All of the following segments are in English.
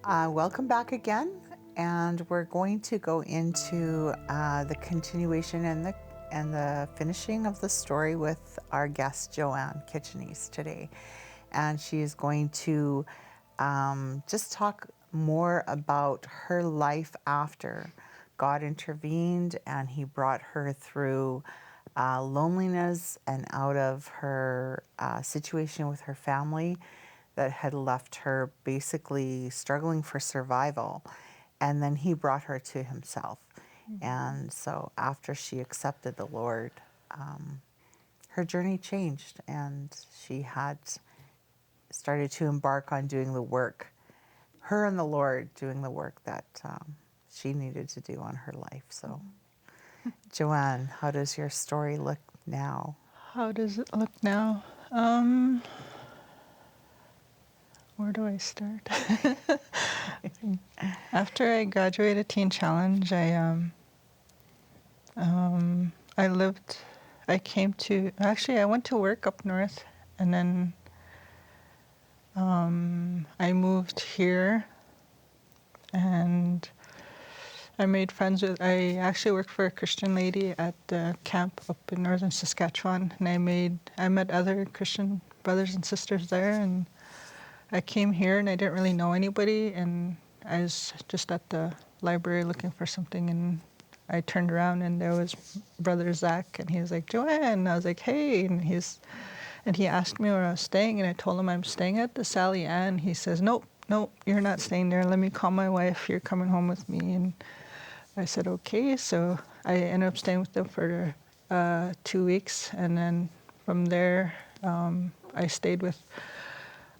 Welcome back again, and we're going to go into the continuation and the finishing of the story with our guest Joanne Kitchenese today, and she is going to just talk more about her life after God intervened and He brought her through loneliness and out of her situation with her family that had left her basically struggling for survival. And then He brought her to Himself. Mm-hmm. And so after she accepted the Lord, her journey changed, and she had started to embark on doing the work, her and the Lord doing the work that she needed to do on her life. So, Joanne, how does your story look now? How does it look now? Where do I start? After I graduated Teen Challenge, I went to work up north, and then I moved here, and I actually worked for a Christian lady at the camp up in northern Saskatchewan, and I met other Christian brothers and sisters there, and I came here and I didn't really know anybody, and I was just at the library looking for something, and I turned around and there was Brother Zach, and he was like, "Joanne," and I was like, "Hey," and he asked me where I was staying, and I told him I'm staying at the Sally Ann. He says, "Nope, you're not staying there. Let me call my wife. You're coming home with me." And I said, "Okay." So I ended up staying with them for 2 weeks, and then from there I stayed with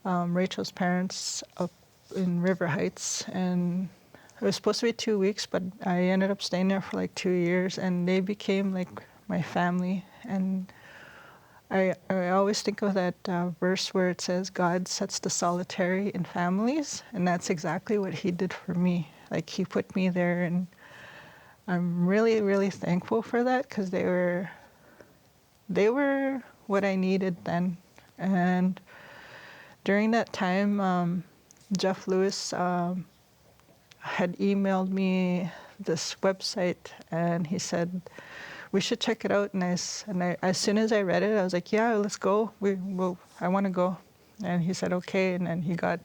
Rachel's parents up in River Heights, and it was supposed to be 2 weeks, but I ended up staying there for like 2 years, and they became like my family. And I always think of that verse where it says God sets the solitary in families, and that's exactly what He did for me. Like, He put me there, and I'm really, really thankful for that, because they were what I needed then. And during that time, Jeff Lewis had emailed me this website, and he said we should check it out. And as soon as I read it, I was like, "Yeah, let's go. I want to go." And he said, "Okay." And then he got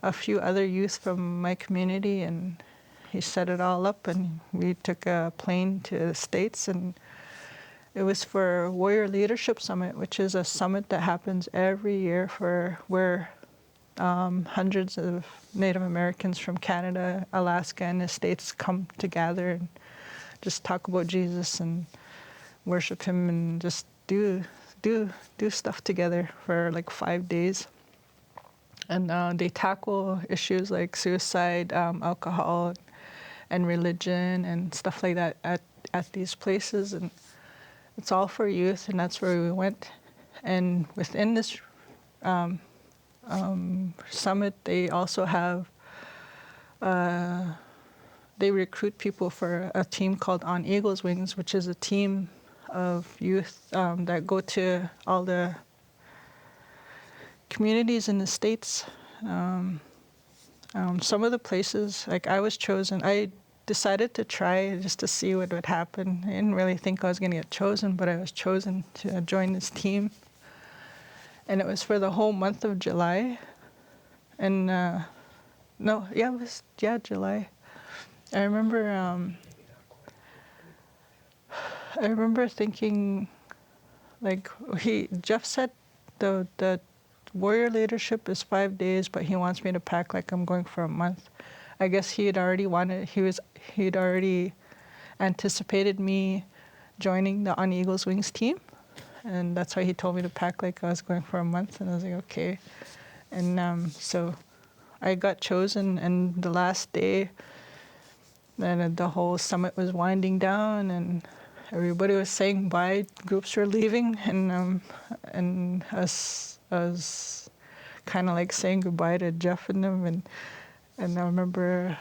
a few other youth from my community, and he set it all up, and we took a plane to the States, and it was for Warrior Leadership Summit, which is a summit that happens every year where hundreds of Native Americans from Canada, Alaska, and the States come together and just talk about Jesus and worship Him and just do stuff together for like 5 days. And they tackle issues like suicide, alcohol, and religion and stuff like that at these places. And it's all for youth, and that's where we went. And within this summit, they also have they recruit people for a team called On Eagle's Wings, which is a team of youth that go to all the communities in the States. Some of the places, like I was chosen, I decided to try just to see what would happen. I didn't really think I was going to get chosen, but I was chosen to join this team. And it was for the whole month of July. And July. I remember thinking, like, Jeff said the warrior leadership is 5 days, but he wants me to pack like I'm going for a month. I guess he'd already anticipated me joining the On Eagle's Wings team, and that's why he told me to pack like I was going for a month. And I was like, okay. And so I got chosen, and the last day, then the whole summit was winding down, and everybody was saying bye. Groups were leaving, and I was kind of like saying goodbye to Jeff and them, and I remember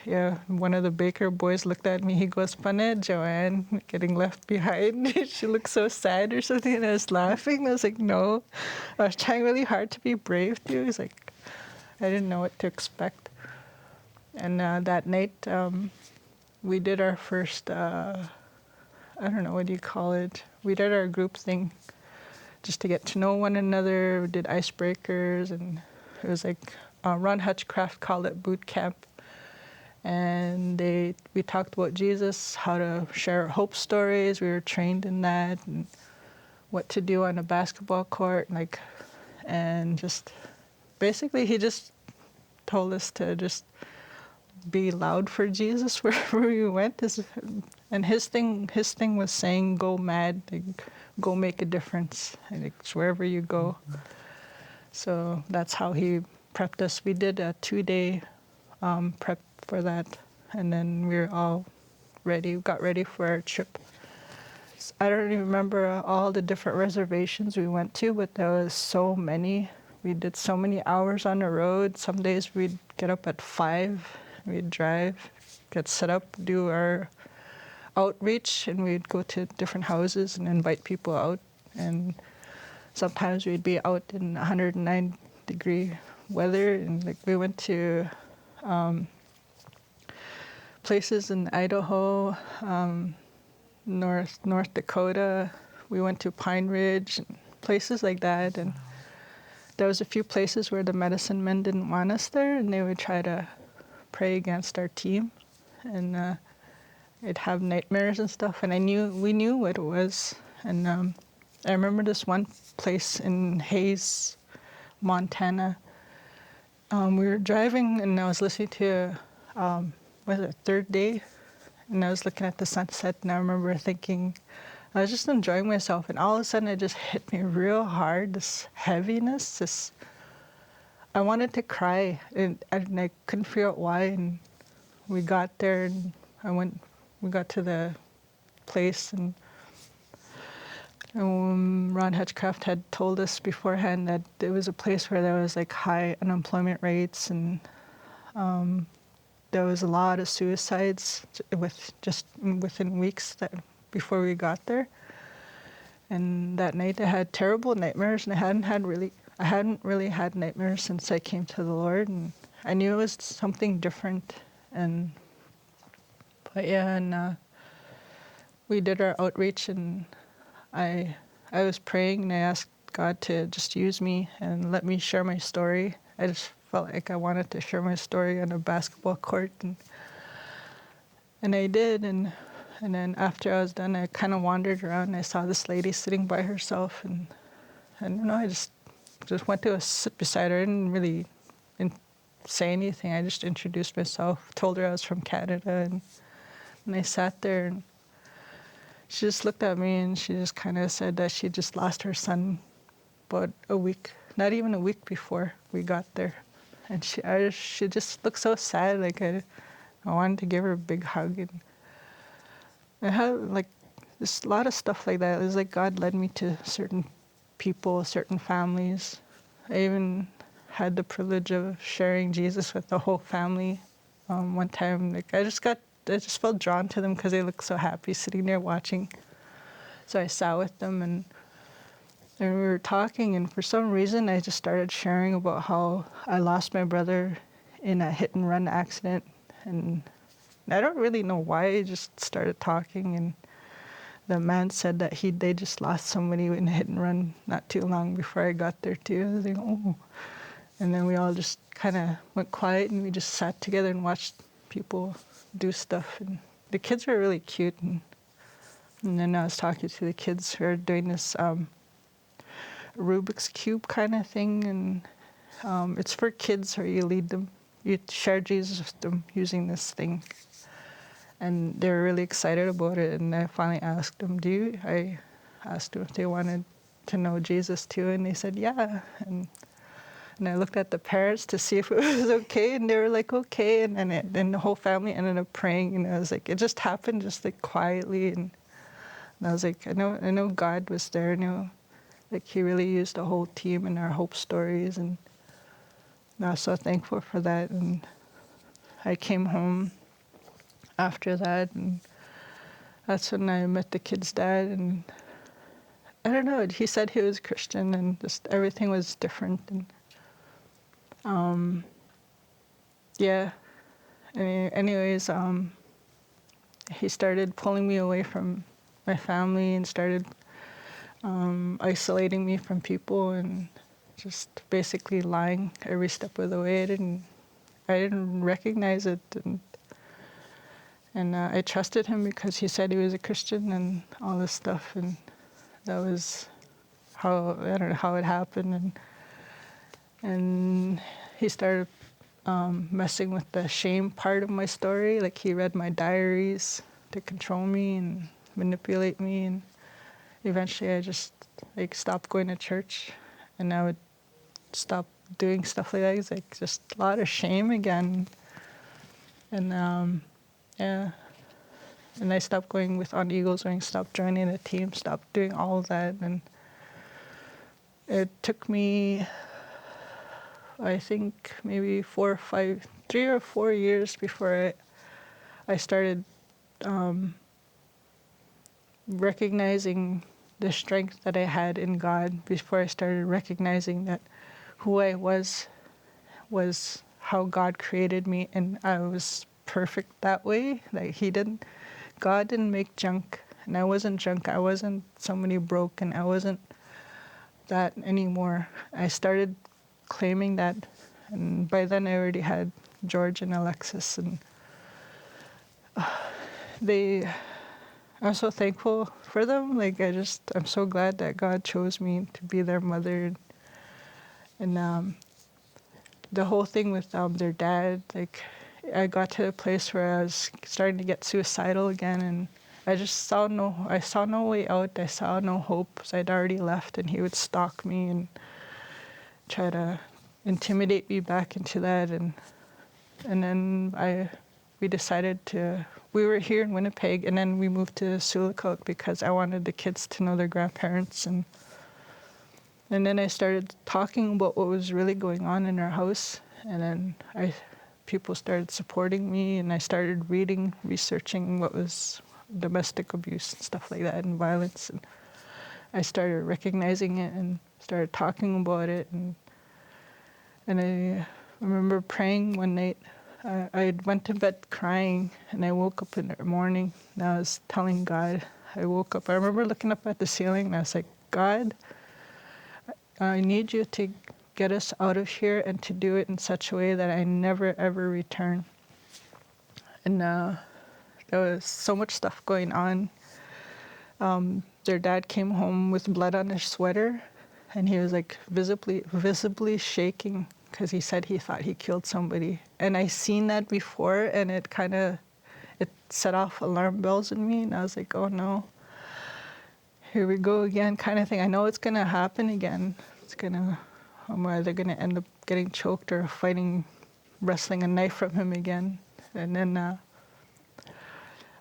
Yeah, one of the baker boys looked at me. He goes, "Pane, Joanne, getting left behind." She looked so sad or something, and I was laughing. I was like, "No." I was trying really hard to be brave too. He's like, I didn't know what to expect. And that night, we did our first, I don't know, what do you call it? We did our group thing just to get to know one another. We did icebreakers, and it was like Ron Hutchcraft called it boot camp. And we talked about Jesus, how to share hope stories. We were trained in that, and what to do on a basketball court, and just basically he just told us to just be loud for Jesus wherever we went. And his thing was saying, "Go mad, like, go make a difference, like, it's wherever you go." So that's how he prepped us. We did a 2-day prep for that, and then we were all ready. We got ready for our trip. I don't even remember all the different reservations we went to, but there was so many. We did so many hours on the road. Some days we'd get up at 5, we'd drive, get set up, do our outreach, and we'd go to different houses and invite people out. And sometimes we'd be out in 109-degree weather, and like we went to places in Idaho, North Dakota. We went to Pine Ridge and places like that. And there was a few places where the medicine men didn't want us there, and they would try to pray against our team, and I'd have nightmares and stuff. And we knew what it was. And I remember this one place in Hayes, Montana. We were driving, and I was listening to was it Third Day, and I was looking at the sunset, and I remember thinking, I was just enjoying myself, and all of a sudden it just hit me real hard, this heaviness, I wanted to cry, and I couldn't figure out why. And we got there, and we got to the place, and Ron Hutchcraft had told us beforehand that it was a place where there was like high unemployment rates, and there was a lot of suicides within weeks before we got there. And that night I had terrible nightmares, and I hadn't really had nightmares since I came to the Lord, and I knew it was something different. And we did our outreach, and I was praying, and I asked God to just use me and let me share my story. I just felt like I wanted to share my story on a basketball court, and I did. And then after I was done, I kind of wandered around, and I saw this lady sitting by herself, and I don't know, I just went to sit beside her. I didn't really say anything. I just introduced myself, told her I was from Canada, and I sat there, and she just looked at me, and she just kind of said that she just lost her son about a week, not even a week before we got there. And she just looked so sad, like I wanted to give her a big hug. And I had like this lot of stuff like that. It was like God led me to certain people, certain families. I even had the privilege of sharing Jesus with the whole family. One time, like I just felt drawn to them because they looked so happy sitting there watching. So I sat with them, and we were talking, and for some reason I just started sharing about how I lost my brother in a hit and run accident. And I don't really know why. I just started talking, and the man said that they just lost somebody in a hit and run not too long before I got there too. I was like, oh. And then we all just kind of went quiet, and we just sat together and watched people do stuff. And the kids were really cute. And then I was talking to the kids who are doing this Rubik's Cube kind of thing. And it's for kids where you lead them. You share Jesus with them using this thing. And they were really excited about it. And I finally asked them, I asked them if they wanted to know Jesus too. And they said, yeah. And I looked at the parents to see if it was okay, and they were like, okay. And then the whole family ended up praying, and I was like, it just happened just like quietly. And I was like, I know God was there. I know, like, He really used the whole team in our hope stories, and I was so thankful for that. And I came home after that, and that's when I met the kid's dad. And I don't know, he said he was Christian, and just everything was different. And yeah, anyways, he started pulling me away from my family and started isolating me from people and just basically lying every step of the way. I didn't recognize it, and I trusted him because he said he was a Christian and all this stuff, and that was how, I don't know how it happened. And he started messing with the shame part of my story. Like, he read my diaries to control me and manipulate me, and eventually I just stopped going to church, and I would stop doing stuff like that. It's like just a lot of shame again. And yeah, and I stopped going with On Eagles Wing, stopped joining the team, stopped doing all of that. And it took me, I think, maybe 3 or 4 years before I started recognizing the strength that I had in God, before I started recognizing that who I was how God created me, and I was perfect that way. Like, God didn't make junk, and I wasn't junk. I wasn't somebody broken. I wasn't that anymore. I started claiming that, and by then I already had George and Alexis, and I'm so thankful for them. Like, I'm so glad that God chose me to be their mother. And the whole thing with their dad, like, I got to a place where I was starting to get suicidal again, and I saw no way out. I saw no hope. So I'd already left, and he would stalk me and try to intimidate me back into that. And then we were here in Winnipeg, and then we moved to Sulicote because I wanted the kids to know their grandparents. And then I started talking about what was really going on in our house, and then people started supporting me, and I started researching what was domestic abuse and stuff like that, and violence. And I started recognizing it and started talking about it. And I remember praying one night. I went to bed crying, and I woke up in the morning, and I was telling God. I woke up. I remember looking up at the ceiling, and I was like, God, I need you to get us out of here, and to do it in such a way that I never, ever return. And there was so much stuff going on. Their dad came home with blood on his sweater, and he was like visibly shaking because he said he thought he killed somebody. And I seen that before, and it set off alarm bells in me, and I was like, oh no, here we go again, kind of thing. I know it's gonna happen again. I'm either gonna end up getting choked or wrestling a knife from him again. And then I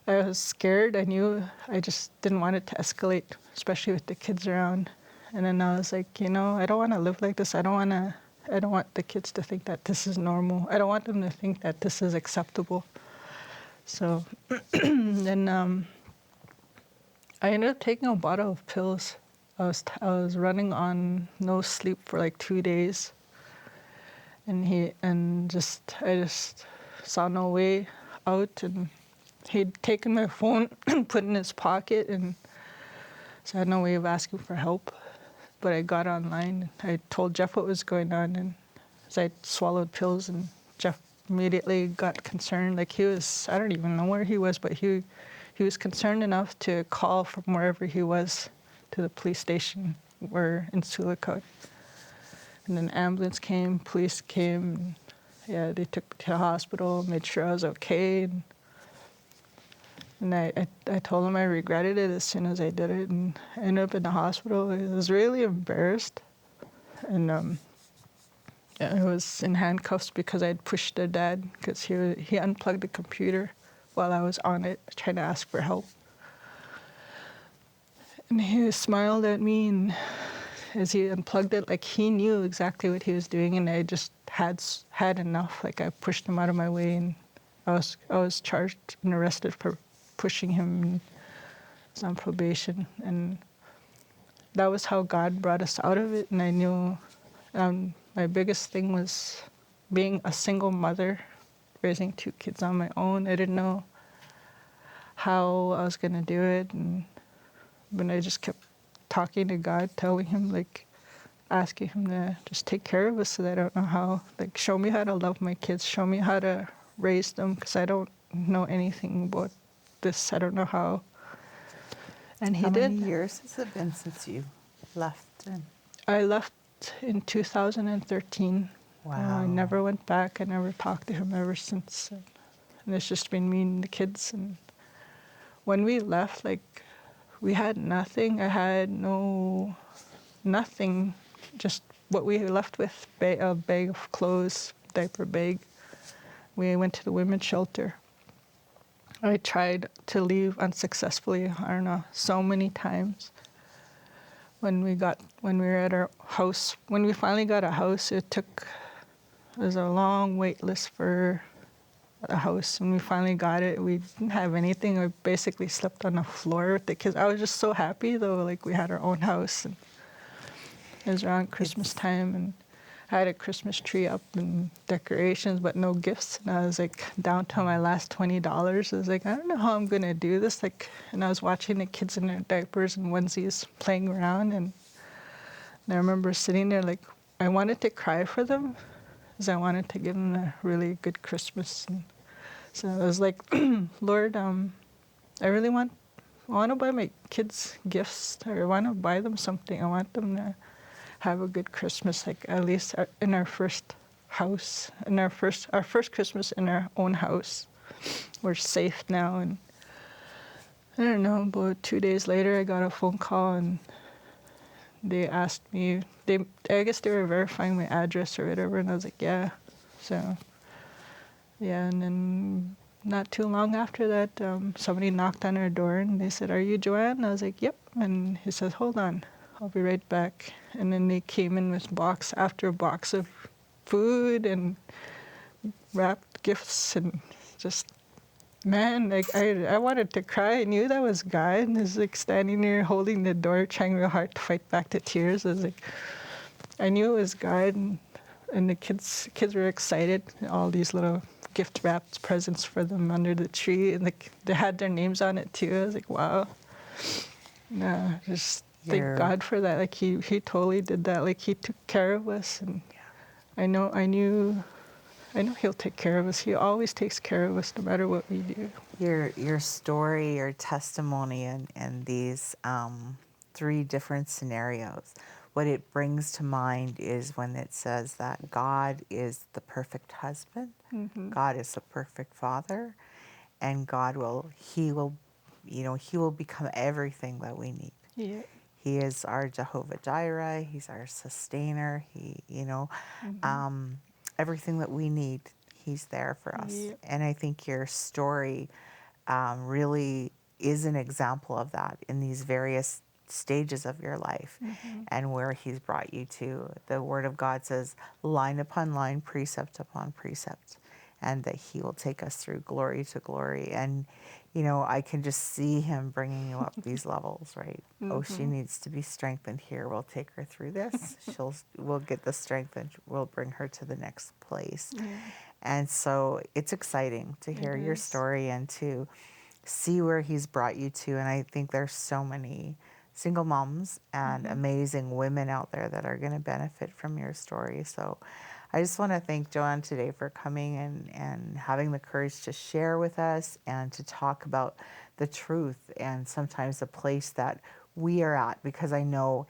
was scared. I knew I just didn't want it to escalate, especially with the kids around. And then I was like, I don't want to live like this. I don't want the kids to think that this is normal. I don't want them to think that this is acceptable. So then I ended up taking a bottle of pills. I was running on no sleep for like 2 days, and I just saw no way out. And he'd taken my phone and put it in his pocket, and so I had no way of asking for help. But I got online. I told Jeff what was going on, and so I swallowed pills, and Jeff immediately got concerned. Like, I don't even know where he was, but he was concerned enough to call from wherever he was to the police station. We're in Sulicote. And then ambulance came, police came, and yeah, they took me to the hospital, made sure I was okay. And I told them I regretted it as soon as I did it, and I ended up in the hospital. I was really embarrassed. And I was in handcuffs because I'd pushed their dad, because he unplugged the computer while I was on it, trying to ask for help. And he smiled at me, and as he unplugged it, like, he knew exactly what he was doing, and I just had enough. Like, I pushed him out of my way, and I was charged and arrested for pushing him. And I was on probation, and that was how God brought us out of it. And I knew my biggest thing was being a single mother, raising 2 kids on my own. I didn't know how I was gonna do it, and when I just kept talking to God, telling him, like, asking him to just take care of us, so that I don't know how, like, show me how to love my kids, show me how to raise them, because I don't know anything about this. I don't know how. And he How did. many years has it been since you left? I left in 2013. Wow. I never went back. I never talked to him ever since. And it's just been me and the kids. And when we left, like, we had nothing. I had nothing, just what we left with, a bag of clothes, diaper bag. We went to the women's shelter. I tried to leave unsuccessfully, I don't know, so many times. When we were at our house, when we finally got a house, it was a long wait list for a house. When we finally got it, we didn't have anything. We basically slept on the floor with the kids. I was just so happy, though, like, we had our own house. And it was around Christmas time, and I had a Christmas tree up and decorations, but no gifts. And I was, like, down to my last $20. I was like, I don't know how I'm gonna do this. Like, and I was watching the kids in their diapers and onesies playing around, and I remember sitting there, like, I wanted to cry for them, because I wanted to give them a really good Christmas. And so I was like, Lord, I really want to buy my kids gifts, or I want to buy them something. I want them to have a good Christmas, like, at least in our first house, in our first Christmas in our own house. We're safe now. And I don't know, about 2 days later, I got a phone call, and they asked me, I guess they were verifying my address or whatever, and I was like, yeah. So, yeah, and then not too long after that, somebody knocked on our door, and they said, are you Joanne? I was like, yep. And he says, hold on, I'll be right back. And then they came in with box after box of food and wrapped gifts, and just, man, like, I wanted to cry. I knew that was God. And I was, like, standing there holding the door, trying real hard to fight back the tears. I was like, I knew it was God. And the kids were excited. All these little gift wrapped presents for them under the tree, and, like, they had their names on it too. I was like, wow. No, just thank God for that. Like, he totally did that. Like, he took care of us, and I knew he'll take care of us. He always takes care of us, no matter what we do. Your story, your testimony, and these 3 different scenarios, what it brings to mind is when it says that God is the perfect husband, God is the perfect father, and He will become everything that we need. Yeah. He is our Jehovah Jireh. He's our sustainer. Everything that we need, He's there for us. Yeah. And I think your story really is an example of that in these various stages of your life and where He's brought you to. The Word of God says, line upon line, precept upon precept, and that He will take us through glory to glory. And I can just see Him bringing you up these levels, right? Oh, she needs to be strengthened here. We'll take her through this. We'll get the strength, and we'll bring her to the next place. Yeah. And so it's exciting to hear your story and to see where He's brought you to. And I think there's so many single moms and amazing women out there that are going to benefit from your story. So I just want to thank Joanne today for coming and having the courage to share with us and to talk about the truth and sometimes the place that we are at, because I know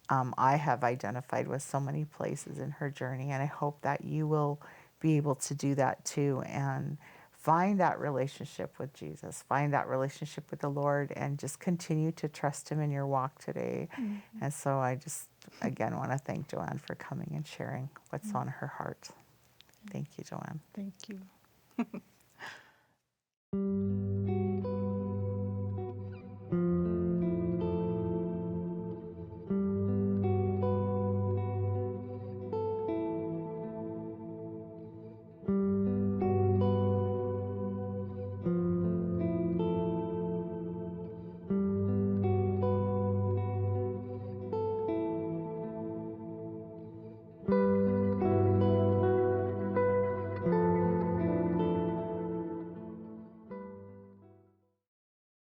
I have identified with so many places in her journey, and I hope that you will be able to do that too and find that relationship with Jesus, find that relationship with the Lord, and just continue to trust Him in your walk today. And so I just, again, want to thank Joanne for coming and sharing what's on her heart. Thank you, Joanne. Thank you.